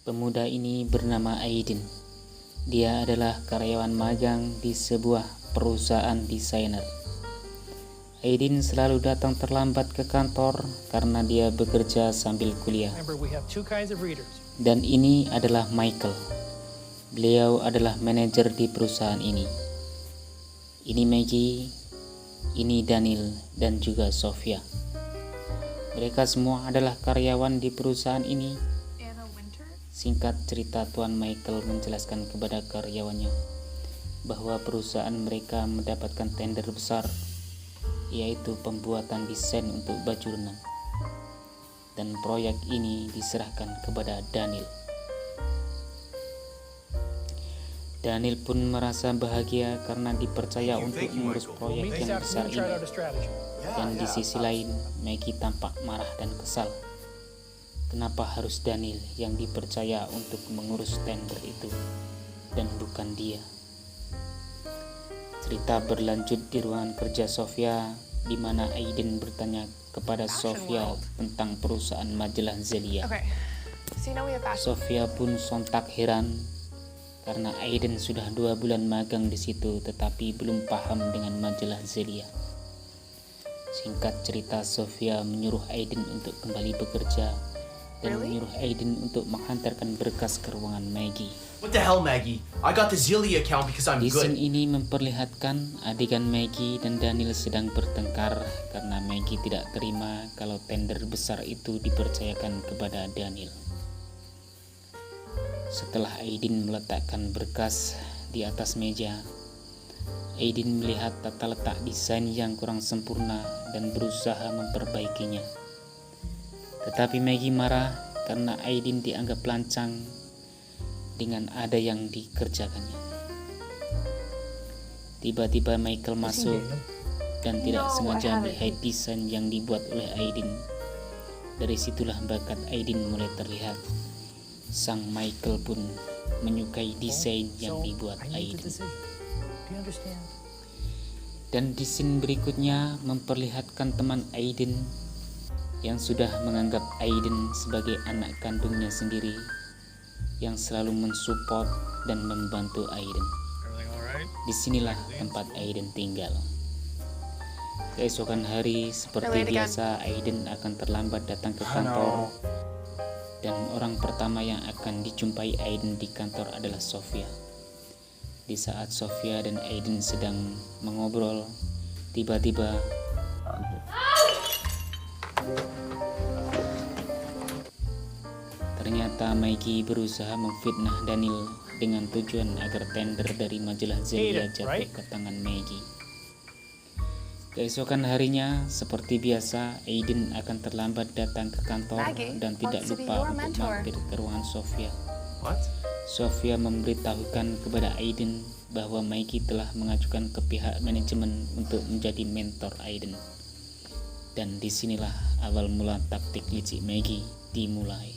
Pemuda ini bernama Aiden. Dia adalah karyawan magang di sebuah perusahaan desainer. Aiden selalu datang terlambat ke kantor karena dia bekerja sambil kuliah. Dan ini adalah Michael. Beliau adalah manajer di perusahaan ini. Ini Maggie, ini Daniel, dan juga Sofia. Mereka semua adalah karyawan di perusahaan ini. Singkat cerita, Tuan Michael menjelaskan kepada karyawannya bahwa perusahaan mereka mendapatkan tender besar, yaitu pembuatan desain untuk baju renang. Dan proyek ini diserahkan kepada Daniel. Daniel pun merasa bahagia karena dipercaya untuk mengurus proyek yang besar ini. Dan di sisi lain, Maggie tampak marah dan kesal. Kenapa harus Daniel yang dipercaya untuk mengurus tender itu dan bukan dia? Cerita berlanjut di ruangan kerja Sofia, di mana Aiden bertanya kepada Sofia tentang perusahaan majalah Zelia. Sofia pun sontak heran karena Aiden sudah 2 bulan magang di situ tetapi belum paham dengan majalah Zelia. Singkat cerita, Sofia menyuruh Aiden untuk kembali bekerja dan menyuruh Aiden untuk menghantarkan berkas ke ruangan Maggie. What the hell, Maggie? I got the Zelia account because I'm Di scene good. ini memperlihatkan adegan Maggie dan Daniel sedang bertengkar karena Maggie tidak terima kalau tender besar itu dipercayakan kepada Daniel. Setelah Aiden meletakkan berkas di atas meja, Aiden melihat tata letak desain yang kurang sempurna dan berusaha memperbaikinya. Tetapi Maggie marah karena Aiden dianggap lancang dengan ada yang dikerjakannya. Tiba-tiba Michael masuk dan tidak sengaja melihat desain yang dibuat oleh Aiden. Dari situlah bakat Aiden mulai terlihat. Sang Michael pun menyukai desain yang dibuat Aiden. Dan di scene berikutnya memperlihatkan teman Aiden yang sudah menganggap Aiden sebagai anak kandungnya sendiri, yang selalu mensupport dan membantu Aiden. Disinilah tempat Aiden tinggal. Keesokan hari, seperti biasa, Aiden akan terlambat datang ke kantor. Dan orang pertama yang akan dijumpai Aiden di kantor adalah Sofia. Di saat Sofia dan Aiden sedang mengobrol, tiba-tiba ternyata Maggie berusaha memfitnah Daniel dengan tujuan agar tender dari majalah Zelia jatuh ke tangan Maggie. Keesokan harinya, seperti biasa, Aiden akan terlambat datang ke kantor dan tidak lupa untuk mampir ke ruangan Sofia. Sofia memberitahukan kepada Aiden bahwa Maggie telah mengajukan ke pihak manajemen untuk menjadi mentor Aiden. Dan disinilah awal mula taktik licik Maggie dimulai.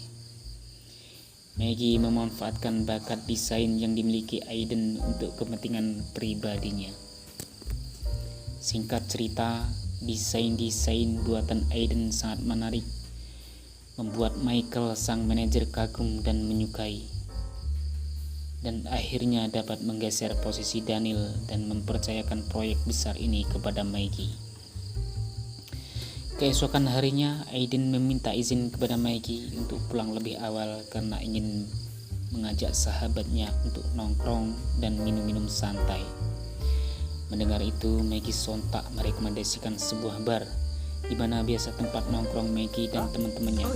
Maggie memanfaatkan bakat desain yang dimiliki Aiden untuk kepentingan pribadinya. Singkat cerita, desain-desain buatan Aiden sangat menarik, membuat Michael sang manajer kagum dan menyukai. Dan akhirnya dapat menggeser posisi Daniel dan mempercayakan proyek besar ini kepada Maggie. Keesokan harinya, Aiden meminta izin kepada Maggie untuk pulang lebih awal karena ingin mengajak sahabatnya untuk nongkrong dan minum-minum santai. Mendengar itu, Maggie sontak merekomendasikan sebuah bar di mana biasa tempat nongkrong Maggie dan teman-temannya.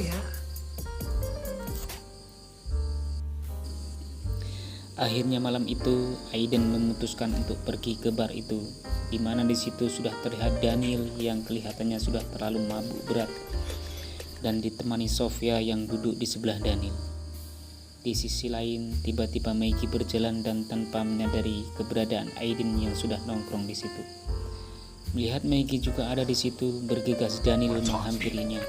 Akhirnya malam itu, Aiden memutuskan untuk pergi ke bar itu, di mana di situ sudah terlihat Daniel yang kelihatannya sudah terlalu mabuk berat dan ditemani Sofia yang duduk di sebelah Daniel. Di sisi lain, tiba-tiba Maggie berjalan dan tanpa menyadari keberadaan Aiden yang sudah nongkrong di situ. Melihat Maggie juga ada di situ, bergegas Daniel menghampirinya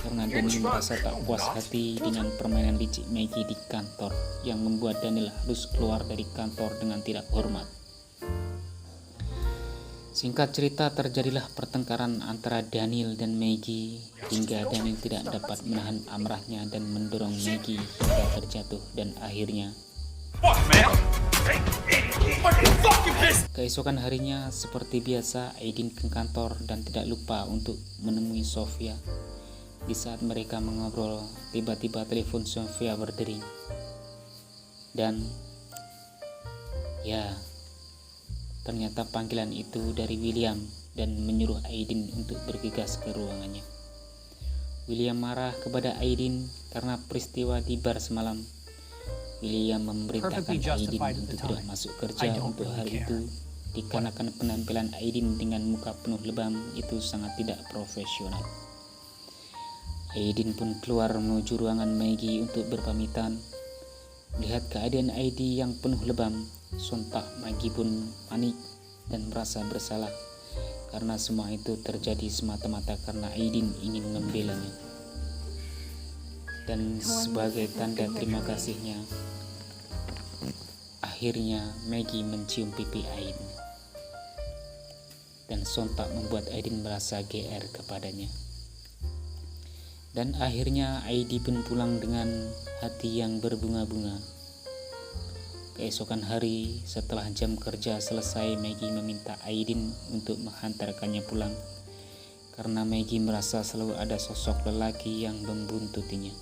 karena Daniel merasa tak puas hati dengan permainan licik Maggie di kantor yang membuat Daniel harus keluar dari kantor dengan tidak hormat. Singkat cerita, terjadilah pertengkaran antara Daniel dan Maggie hingga Daniel tidak dapat menahan amarahnya dan mendorong Maggie hingga terjatuh dan akhirnya keesokan harinya seperti biasa Aidin ke kantor dan tidak lupa untuk menemui Sofia. Di saat mereka mengobrol, tiba-tiba telepon Sofia berdering dan ya, ternyata panggilan itu dari William dan menyuruh Aidin untuk bergegas ke ruangannya. William marah kepada Aidin karena peristiwa di bar semalam. William memerintahkan Aidin untuk tidak masuk kerja untuk hari itu dikarenakan penampilan Aidin dengan muka penuh lebam itu sangat tidak profesional. Aidin pun keluar menuju ruangan Maggie untuk berpamitan. Melihat keadaan Aidin yang penuh lebam, sontak Maggie pun panik dan merasa bersalah karena semua itu terjadi semata-mata karena Aidin ingin membelanya. Dan sebagai tanda terima kasihnya, akhirnya Maggie mencium pipi Aidin. Dan sontak membuat Aidin merasa GR kepadanya. Dan akhirnya Aidin pun pulang dengan hati yang berbunga-bunga. Keesokan hari, setelah jam kerja selesai, Maggie meminta Aidin untuk menghantarkannya pulang karena Maggie merasa selalu ada sosok lelaki yang membuntutinya.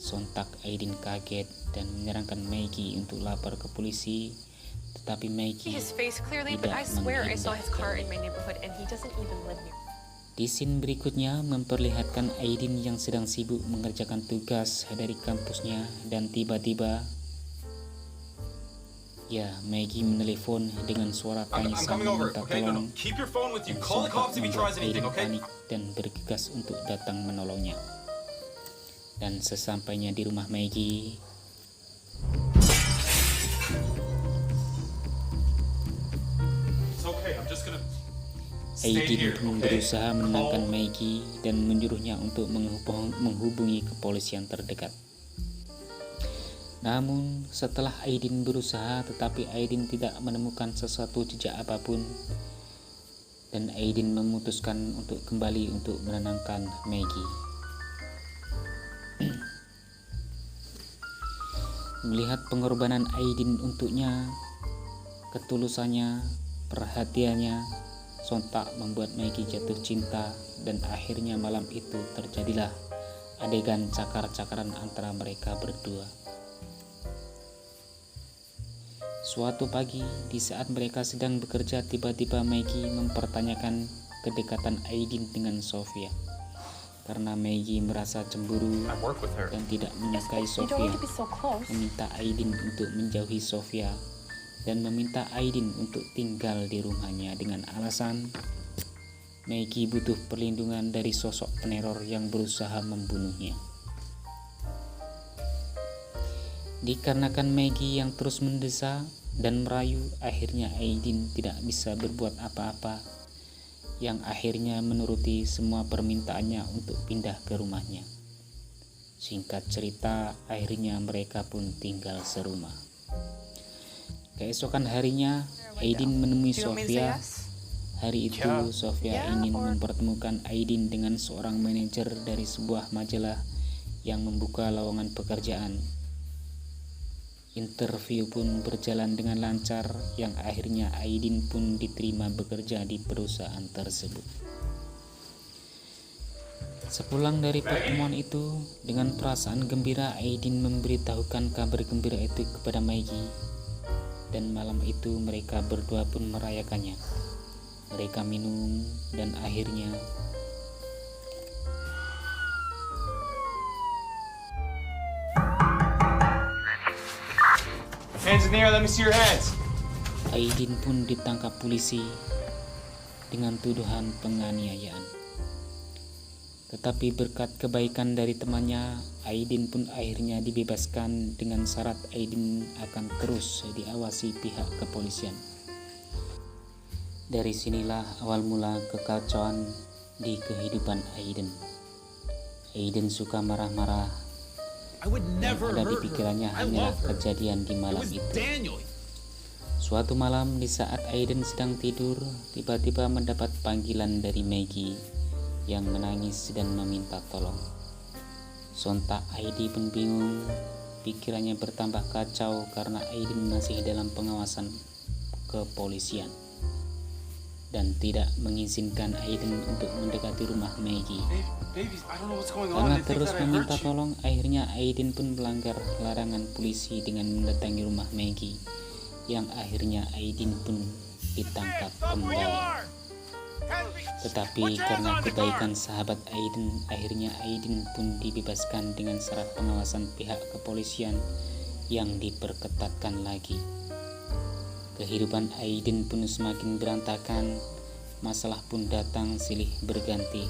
Sontak Aidin kaget dan menyarankan Maggie untuk lapor ke polisi, tetapi Maggie tidak menghindar. Di scene berikutnya memperlihatkan Aidin yang sedang sibuk mengerjakan tugas dari kampusnya dan tiba-tiba Maggie menelepon dengan suara tangisan minta tolong. Dan sontak membuat Aidin panik dan bergegas untuk datang menolongnya. Dan sesampainya di rumah Maggie, Aidin pun berusaha menenangkan Maggie dan menyuruhnya untuk menghubungi kepolisian terdekat. Namun setelah Aidin berusaha, tetapi Aidin tidak menemukan sesuatu jejak apapun, dan Aidin memutuskan untuk kembali untuk menenangkan Maggie. Melihat pengorbanan Aidin untuknya, ketulusannya, perhatiannya, sontak membuat Maggie jatuh cinta dan akhirnya malam itu terjadilah adegan cakar-cakaran antara mereka berdua. Suatu pagi, di saat mereka sedang bekerja, tiba-tiba Maggie mempertanyakan kedekatan Aidin dengan Sofia. Karena Maggie merasa cemburu dan tidak menyukai Sofia, meminta Aidin untuk menjauhi Sofia dan meminta Aidin untuk tinggal di rumahnya dengan alasan Maggie butuh perlindungan dari sosok peneror yang berusaha membunuhnya. Dikarenakan Maggie yang terus mendesak dan merayu, akhirnya Aidin tidak bisa berbuat apa-apa, yang akhirnya menuruti semua permintaannya untuk pindah ke rumahnya. Singkat cerita, akhirnya mereka pun tinggal serumah. Keesokan harinya, Aidin menemui Sofia. Hari itu, Sofia ingin mempertemukan Aidin dengan seorang manajer dari sebuah majalah yang membuka lowongan pekerjaan. Interview pun berjalan dengan lancar, yang akhirnya Aidin pun diterima bekerja di perusahaan tersebut. Sepulang dari pertemuan itu, dengan perasaan gembira Aidin memberitahukan kabar gembira itu kepada Maggie. Dan malam itu mereka berdua pun merayakannya. Mereka minum dan akhirnya Hands in the air, let me see your hands. Aidin pun ditangkap polisi dengan tuduhan penganiayaan. Tetapi berkat kebaikan dari temannya, Aidin pun akhirnya dibebaskan dengan syarat Aidin akan terus diawasi pihak kepolisian. Dari sinilah awal mula kekacauan di kehidupan Aidin. Aidin suka marah-marah. Yang ada di pikirannya hanyalah kejadian di malam itu. Suatu malam di saat Aiden sedang tidur, tiba-tiba mendapat panggilan dari Maggie yang menangis dan meminta tolong. Sontak Aiden pun bingung, pikirannya bertambah kacau karena Aiden masih dalam pengawasan kepolisian dan tidak mengizinkan Aiden untuk mendekati rumah Maggie. Karena terus meminta tolong, akhirnya Aiden pun melanggar larangan polisi dengan mendatangi rumah Maggie, yang akhirnya Aiden pun ditangkap kembali. Tetapi karena kebaikan sahabat Aiden, akhirnya Aiden pun dibebaskan dengan syarat pengawasan pihak kepolisian yang diperketatkan lagi. Kehidupan Aiden pun semakin berantakan, masalah pun datang silih berganti.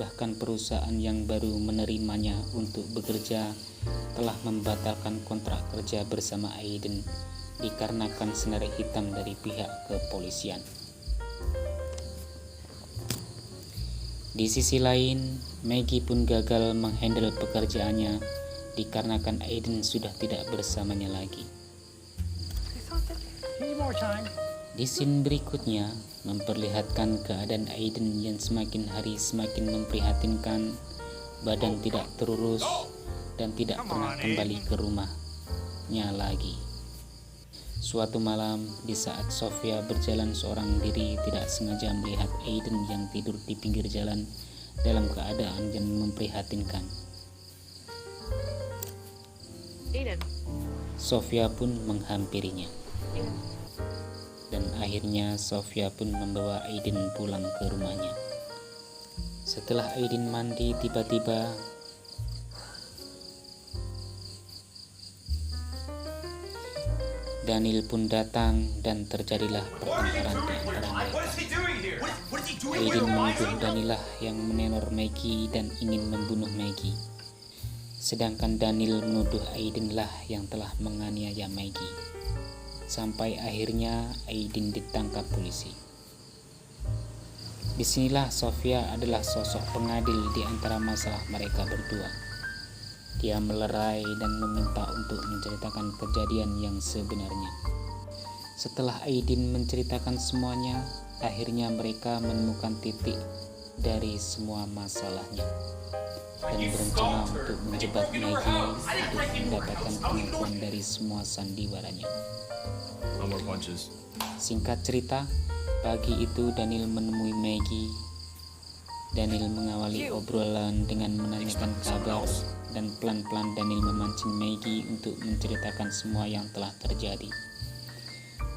Bahkan perusahaan yang baru menerimanya untuk bekerja telah membatalkan kontrak kerja bersama Aiden dikarenakan sinar hitam dari pihak kepolisian. Di sisi lain, Maggie pun gagal menghandle pekerjaannya dikarenakan Aiden sudah tidak bersamanya lagi. Di scene berikutnya memperlihatkan keadaan Aiden yang semakin hari semakin memprihatinkan, badan tidak terurus dan tidak pernah kembali ke rumahnya lagi. Suatu malam di saat Sofia berjalan seorang diri tidak sengaja melihat Aiden yang tidur di pinggir jalan dalam keadaan yang memprihatinkan. Aiden. Sofia pun menghampirinya. Dan akhirnya Sofia pun membawa Aiden pulang ke rumahnya. Setelah Aiden mandi, tiba-tiba Daniel pun datang dan terjadilah pertengkaran di antara mereka. Aiden menuduh Daniel yang meneror Maggie dan ingin membunuh Maggie. Sedangkan Daniel menuduh Aiden lah yang telah menganiaya Maggie. Sampai akhirnya Aiden ditangkap polisi. Disinilah Sofia adalah sosok pengadil di antara masalah mereka berdua. Dia melerai dan meminta untuk menceritakan kejadian yang sebenarnya. Setelah Aiden menceritakan semuanya, akhirnya mereka menemukan titik dari semua masalahnya dan berencana untuk menjebak Maggie untuk mendapatkan pengakuan dari semua sandiwaranya. Singkat cerita, pagi itu Daniel menemui Maggie. Daniel mengawali obrolan dengan menanyakan kabar, dan pelan-pelan Daniel memancing Maggie untuk menceritakan semua yang telah terjadi.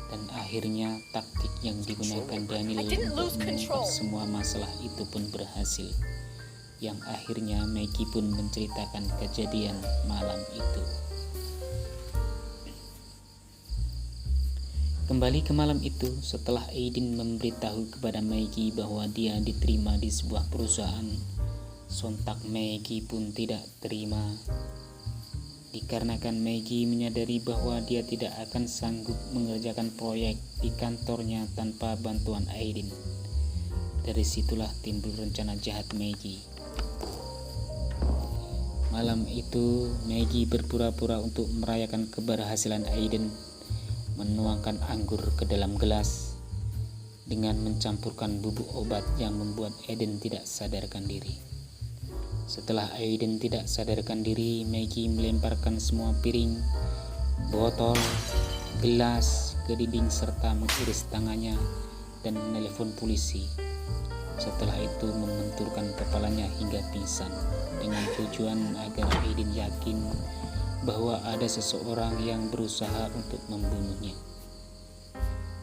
Dan akhirnya taktik yang digunakan Daniel untuk mengungkap semua masalah itu pun berhasil. Yang akhirnya Maggie pun menceritakan kejadian malam itu. Kembali ke malam itu, setelah Aiden memberitahu kepada Maggie bahwa dia diterima di sebuah perusahaan, sontak Maggie pun tidak terima. Dikarenakan Maggie menyadari bahwa dia tidak akan sanggup mengerjakan proyek di kantornya tanpa bantuan Aiden. Dari situlah timbul rencana jahat Maggie. Malam itu, Maggie berpura-pura untuk merayakan keberhasilan Aiden, menuangkan anggur ke dalam gelas dengan mencampurkan bubuk obat yang membuat Aiden tidak sadarkan diri. Setelah Aiden tidak sadarkan diri, Maggie melemparkan semua piring, botol, gelas ke dinding serta mengiris tangannya dan menelepon polisi. Setelah itu membenturkan kepalanya hingga pingsan dengan tujuan agar Aiden yakin bahwa ada seseorang yang berusaha untuk membunuhnya.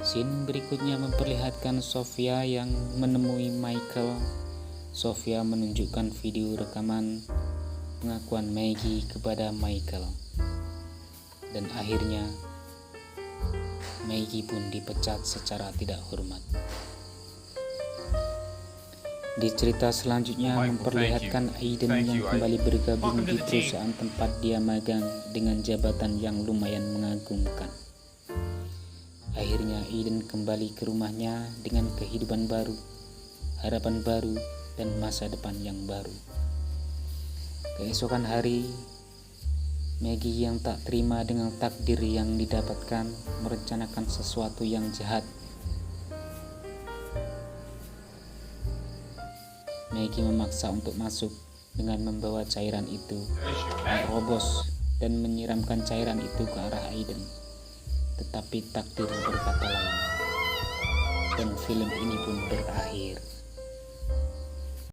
Scene berikutnya memperlihatkan Sofia yang menemui Michael. Sofia menunjukkan video rekaman pengakuan Maggie kepada Michael. Dan akhirnya Maggie pun dipecat secara tidak hormat. Di cerita selanjutnya memperlihatkan Aiden yang kembali bergabung di perusahaan tempat dia magang dengan jabatan yang lumayan mengagumkan. Akhirnya Aiden kembali ke rumahnya dengan kehidupan baru, harapan baru, dan masa depan yang baru. Keesokan hari, Maggie yang tak terima dengan takdir yang didapatkan merencanakan sesuatu yang jahat. Maggie memaksa untuk masuk dengan membawa cairan itu, menerobos dan menyiramkan cairan itu ke arah Aiden. Tetapi takdir berkata lain, dan film ini pun berakhir.